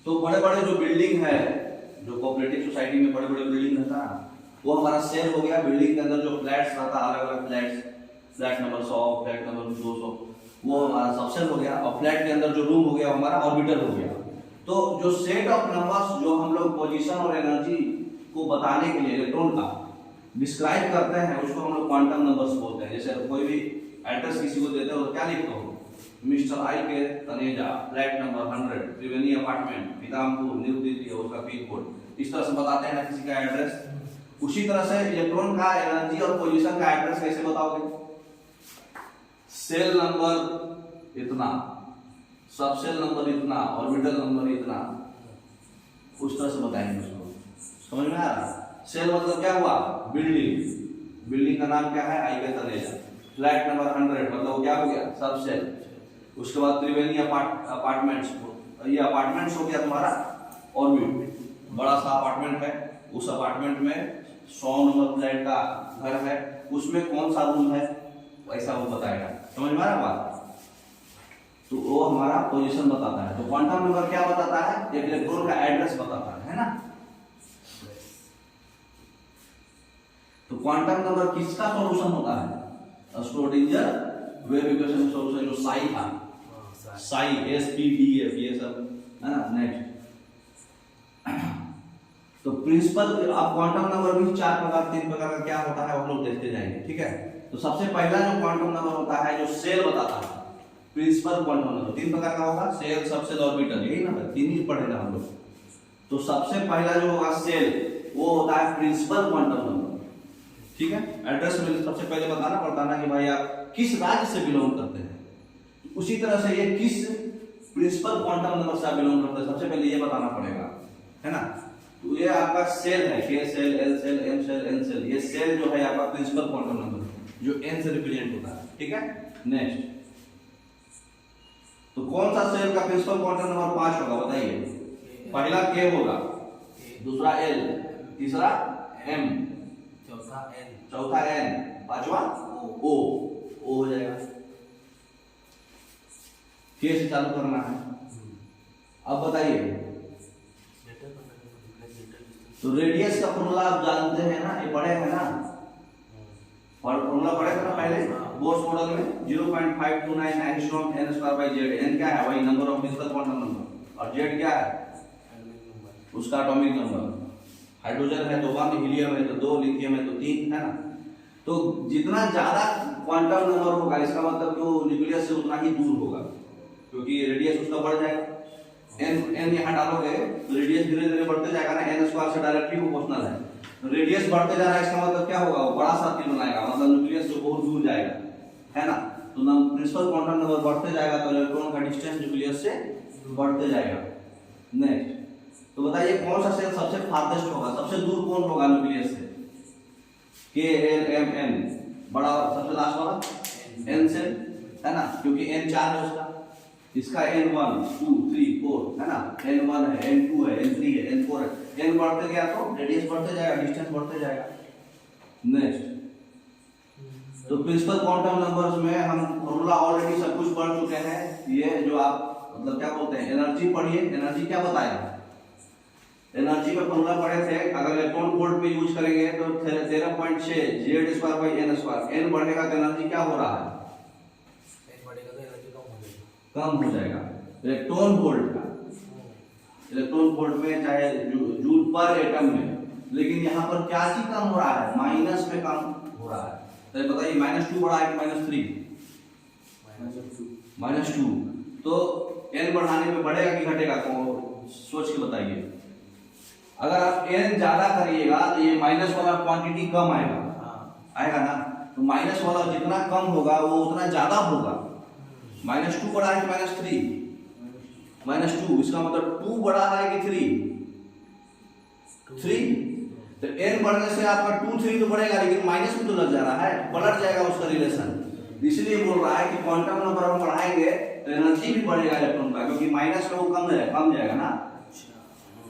तो बड़े बड़े जो बिल्डिंग है, जो कोऑपरेटिव सोसाइटी में बड़े बड़े बिल्डिंग रहता है, वो हमारा सेल हो गया। बिल्डिंग के अंदर जो फ्लैट्स रहता है, अलग अलग flats, flat number 100, flat number 200, वो हमारा सबसेल हो गया। और फ्लैट के अंदर जो रूम हो गया हमारा ऑर्बिटल हो गया। तो जो सेट ऑफ नंबर्स जो हम लोग पोजीशन और एनर्जी को बताने के लिए इलेक्ट्रॉन का डिस्क्राइब करते हैं, उसको हम लोग क्वांटम नंबर्स बोलते हैं। जैसे कोई भी एड्रेस किसी को देते हो तो क्या लिखते हो? मिस्टर आई के तनेजा, फ्लैट नंबर 100, त्रिवेणी अपार्टमेंट, पीतामपुर, न्यू दिल्ली, उसका पिन कोड। इस तरह से बताते हैं ना किसी का एड्रेस। उसी तरह से इलेक्ट्रॉन का एनर्जी और पोजीशन का एड्रेस कैसे बताओगे? सेल नंबर इतना, सबसेल नंबर इतना, ऑर्बिटल नंबर इतना, उस तरह से बताएंगे उसको। समझ में आ रहा? सेल मतलब क्या हुआ? बिल्डिंग। बिल्डिंग का नाम क्या है? आई के तनेजा। फ्लैट नंबर 100 मतलब क्या हो गया? सबसेल। उसके बाद त्रिवेणी अपार्टमेंट्स, ये अपार्टमेंट्स हो गया तुम्हारा ऑर्बिट। बड़ा सा अपार्टमेंट है, उस अपार्टमेंट में 100 नंबर फ्लैट का घर है, उसमें कौन सा रूम है, वैसा वो बताएगा। समझ में आ रहा बात? तो वो हमारा पोजीशन बताता है। तो क्वांटम नंबर क्या बताता है? एक इलेक्ट्रॉन का एड्रेस बताता है ना। तो क्वांटम नंबर किसका सॉल्यूशन होता है? श्रोडिंगर वेव इक्वेशन सॉल्यूशन, जो साई था, साई SPDF, ये सब है ना। नेक्स्ट, तो प्रिंसिपल, आप क्वांटम नंबर भी 4 प्रकार 3 प्रकार का क्या होता है हम लोग देखते जाएंगे, ठीक है। तो सबसे पहला जो क्वांटम नंबर होता है, जो सेल बताता है, प्रिंसिपल क्वांटम नंबर 3 प्रकार का होगा, सेल, सबसेल, ऑर्बिटल, यही ना, 3 ही पढ़ेगा हम लोग। तो सबसे पहला जो होगा सेल, वो होता है प्रिंसिपल क्वांटम नंबर, ठीक है। एड्रेस में सबसे पहले बताना पड़ता है कि भाई आप किस राज्य से बिलोंग करते हैं। उसी तरह से ये किस प्रिंसिपल क्वांटम नंबर से बिलोंग करते हैं, सबसे पहले ये बताना पड़ेगा, है ना। तो ये आपका सेल है, K cell, L cell, M cell, N cell. ये सेल जो है आपका प्रिंसिपल क्वांटम नंबर, जो N से रिप्रेजेंट होता है, ठीक है। नेक्स्ट, तो कौन सा सेल का प्रिंसिपल क्वांटम नंबर 5 होगा बताइए? पहला K होगा, दूसरा L, तीसरा M, चौथा N, पांचवा O हो जाएगा। K से चालू करना है। अब बताइए, तो रेडियस का फॉर्मूला आप जानते हैं ना, ये पढ़े हैं ना, फॉर्मूला पढ़े थे ना पहले बोर्स मॉडल में, 0.529 एंगस्ट्रॉम n²/z। n क्या है? वही number of principal quantum number, और z क्या है? उसका एटॉमिक नंबर। हाइड्रोजन है तो 1, हीलियम है तो 2, लिथियम है तो 3, है ना। तो जितना ज्यादा क्वांटम नंबर होगा, इसका मतलब जो न्यूक्लियस से उतना ही दूर होगा, क्योंकि रेडियस उसका बढ़ जाएगा। n यहाँ डालोगे तो रेडियस धीरे धीरे बढ़ते जाएगा ना, n² से डायरेक्टली प्रोपोर्शनल है। तो रेडियस बढ़ते जा रहा है, इसका मतलब क्या होगा? वो बड़ा सर्किल बनाएगा, मतलब न्यूक्लियस से बहुत दूर जाएगा, है ना। तो प्रिंसिपल क्वांटम नंबर बढ़ते जाएगा तो इलेक्ट्रॉन का डिस्टेंस न्यूक्लियस से बढ़ते जाएगा। नेक्स्ट, तो बताइए कौन सा सेल सबसे फारदेस्ट होगा, सबसे दूर कौन होगा न्यूक्लियस से? K, L, M, N, बड़ा सबसे लास्ट वाला N सेल, है ना, क्योंकि N 4 है उसका। इसका N1, 2, 3, 4 है ना, N1 है, N2 है, N3 है, N4 है। N बढ़ते गया तो रेडियस बढ़ते जाएगा, डिस्टेंस बढ़ते जाएगा। नेक्स्ट, तो प्रिंसिपल क्वांटम नंबर्स में हम फॉर्मूला ऑलरेडी सब कुछ पढ़ चुके हैं। ये जो आप मतलब क्या बोलते हैं, एनर्जी पढ़िए। एनर्जी क्या बताया? एनर्जी में फॉर्मूला पढ़े थे, अगर इलेक्ट्रॉन वोल्ट पे यूज करेंगे तो 13.6 Z²/n²। n बढ़ेगा तो एनर्जी क्या हो रहा है? कम हो जाएगा। इलेक्ट्रॉन वोल्ट का, इलेक्ट्रॉन वोल्ट में चाहे जूल पर एटम में, लेकिन यहाँ पर क्या चीज कम हो रहा है? माइनस में कम हो रहा है। तो बताइए -2 बड़ा है कि -3? -2। तो n बढ़ाने में बढ़ेगा कि घटेगा? तो सोच के बताइए। अगर आप n ज्यादा करिएगा तो ये माइनस वाला क्वांटिटी कम आएगा, आएगा ना। तो माइनस वाला जितना कम होगा वो उतना ज्यादा होगा। -2 बड़ा है कि -3? -2, इसका मतलब 2 बड़ा है कि 3? तो n बढ़ने से आपका 2, 3 तो बढ़ेगा, लेकिन माइनस में तो लग जा रहा है, पलट जाएगा उसका रिलेशन। इसलिए बोल रहा है कि क्वांटम नंबर हम बढ़ाएंगे तो एनर्जी भी बढ़ेगा इलेक्ट्रॉन का, क्योंकि माइनस में वो कम जाएगा ना।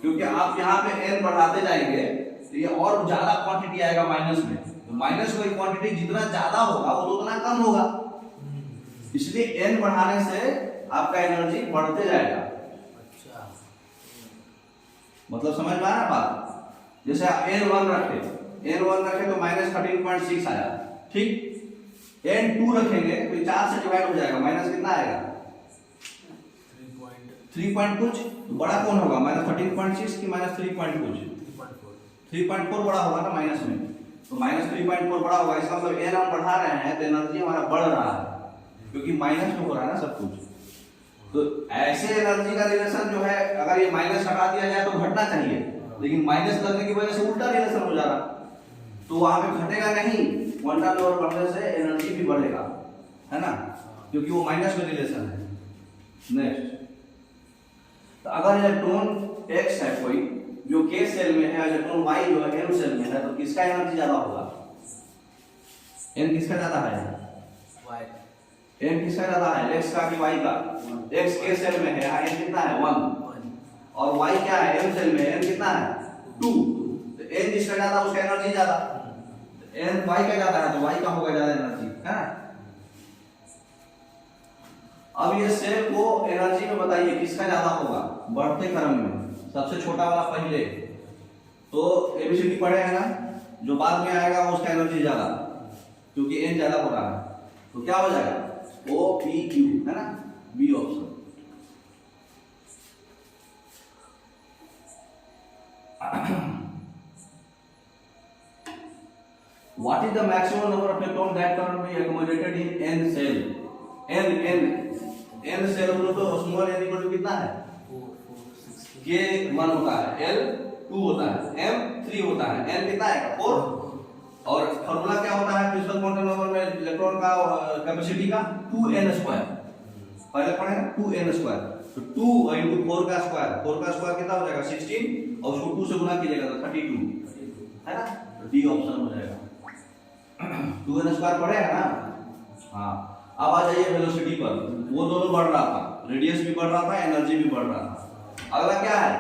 क्योंकि आप यहाँ पे n बढ़ाते जाएंगे तो ये और ज्यादा क्वांटिटी आएगा माइनस में। तो माइनस वाली क्वांटिटी जितना ज्यादा होगा वो उतना कम होगा। इसलिए n बढ़ाने से आपका एनर्जी बढ़ते जाएगा। मतलब समझ में आया बात? जैसे n1 रखे तो -13.6 आया, ठीक। n2 रखेंगे तो 4 से डिवाइड हो जाएगा, माइनस कितना आएगा 3 पॉइंट कुछ। तो बड़ा कौन होगा, -13.6 की -3 पॉइंट कुछ, 3.4 बड़ा होगा ना माइनस में, तो -3.4 बड़ा होगा। इसका मतलब n हम बढ़ा रहे हैं तो एनर्जी हमारा बढ़ रहा है, क्योंकि माइनस में हो रहा है ना सब कुछ। तो ऐसे एनर्जी का रिलेशन जो है, अगर ये माइनस हटा दिया जाए तो घटना चाहिए, लेकिन माइनस लगने की वजह से उल्टा रिलेशन हो जा रहा, तो वहां पे घटेगा नहीं, क्वांटम नंबर बढ़ने से एनर्जी भी बढ़ेगा, है ना, क्योंकि वो माइनस में रिलेशन है। नेक्स्ट, तो अगर इलेक्ट्रॉन x है कोई जो k सेल में है, इलेक्ट्रॉन y जो है m सेल में है, तो किसका एनर्जी ज्यादा होगा, n किसका ज्यादा है, n किसका ज्यादा है, x का कि y का। x k सेल में है, n कितना है 1, और y क्या है m सेल में, n कितना है 2, तो n जिसका ज्यादा उसका एनर्जी ज्यादा, n y का ज्यादा है तो y का होगा ज्यादा एनर्जी, है ना। अब ये सेल को एनर्जी में बताइए किसका ज्यादा होगा बढ़ते क्रम में, सबसे छोटा वाला पहले, तो एबीसीडी पढ़े है ना, जो बाद में आएगा उसका एनर्जी ज्यादा, क्योंकि n ज्यादा हो रहा है, तो क्या हो जाएगा O P Q, है ना, B option. What is the maximum number of electrons that can be accommodated in n cell? n cell बोलो तो स्मॉल n इक्वल टू कितना है, k 1 होता है, l 2 होता है, m 3 होता है, n कितना है 4, और फार्मूला क्या होता है प्रिंसिपल क्वांटम नंबर में इलेक्ट्रॉन का कैपेसिटी का 2n², पहले पढ़े ना 2n², तो 2 * 4 का स्क्वायर कितना हो जाएगा 16, और उसको 2 से गुणा कीजिएगा तो 32, है ना, तो डी ऑप्शन हो जाएगा। 2n² पढ़े है ना। हाँ, अब आ जाइए वेलोसिटी पर, वो दोनों बढ़ रहा था, रेडियस भी बढ़ रहा था, एनर्जी भी बढ़ रहा था। अगला क्या है,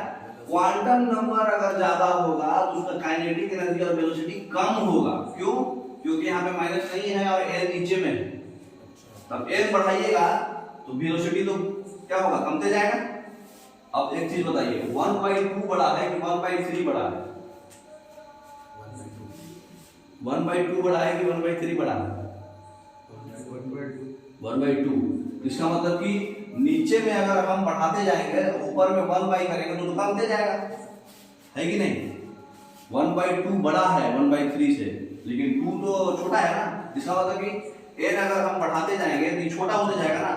क्वांटम नंबर अगर ज्यादा होगा तो उसका काइनेटिक एनर्जी और वेलोसिटी कम होगा, क्यों, क्योंकि यहाँ पे माइनस नहीं है और n नीचे में है, तब n बढ़ाइएगा तो वेलोसिटी तो क्या होगा, कमते जाएगा। अब एक चीज बताइए, 1/2 बड़ा है कि 1/3 बड़ा है, 1/2 बड़ा है कि 1/3 बड़ा है, 1/2। इसका मतलब कि नीचे में अगर हम बढ़ाते जाएंगे, ऊपर में 1 करेंगे तो कमते जाएगा, है कि नहीं। 1/2 बड़ा है 1/3 से, लेकिन 2 तो छोटा है ना, इसका मतलब कि n अगर हम बढ़ाते जाएंगे तो ये छोटा होते जाएगा ना,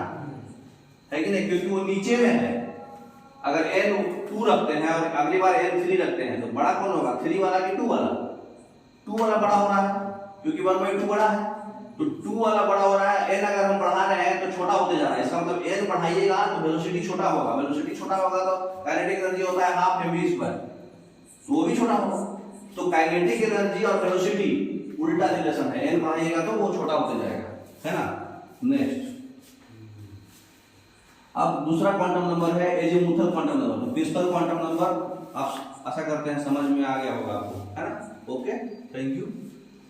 है कि नहीं, क्योंकि वो नीचे में है। अगर n 2 रखते हैं और अगली बार n 3 रखते हैं तो बड़ा कौन होगा, 3 वाला कि 2 वाला, 2 वाला बड़ा हो रहा है, क्योंकि 1/2 बड़ा है, तो 2 वाला बड़ा हो रहा है। n अगर हम बढ़ा रहे हैं तो छोटा होते जा रहा है, इसका मतलब n बढ़ाइएगा तो वेलोसिटी छोटा होगा, वेलोसिटी छोटा होगा तो काइनेटिक एनर्जी होता है ½ mv², तो वो भी छोटा होगा। तो काइनेटिक एनर्जी और वेलोसिटी उल्टा रिलेशन है, n बढ़ाइएगा तो वो छोटा होते जाएगा, है ना। नेक्स्ट, अब दूसरा क्वांटम नंबर है एजीमुथल क्वांटम नंबर। तो प्रिंसिपल क्वांटम नंबर आप आशा करते हैं समझ में आ गया होगा आपको, है ना। Okay, thank you.